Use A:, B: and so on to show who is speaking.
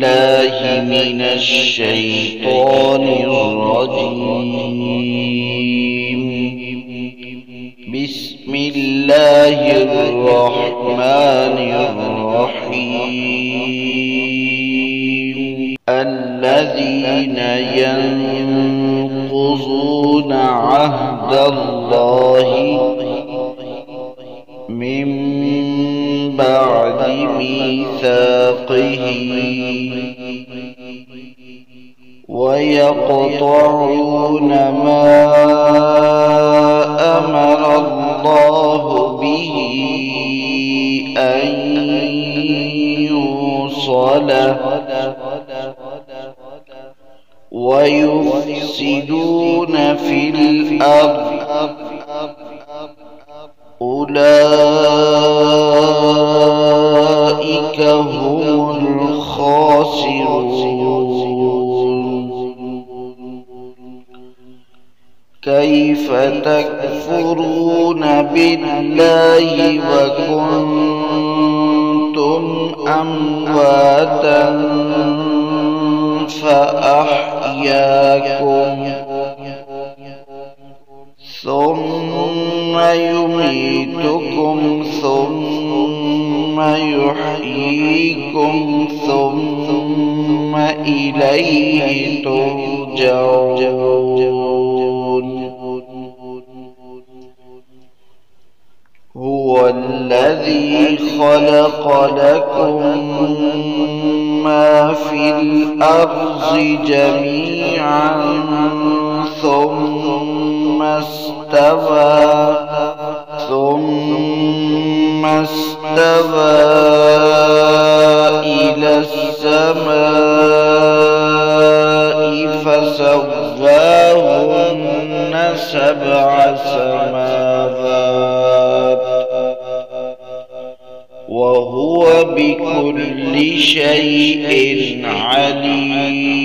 A: بالله من الشيطان الرجيم. بسم الله الرحمن الرحيم. الذين ينقضون عهد الله من بعد ميثاقه ويقطعون ما أمر الله به أن يوصل ويفسدون في الأرض أولئك هم الخاسرون. كيف تكفرون بالله وكنتم أمواتا فأحياكم ثم يميتكم ثم يحييكم ثم إليه ترجعون. هو الذي خلق لكم ما في الأرض جميعا ثم استوى إلى السماء فسواهن سبع سماوات وهو بكل شيء عليم.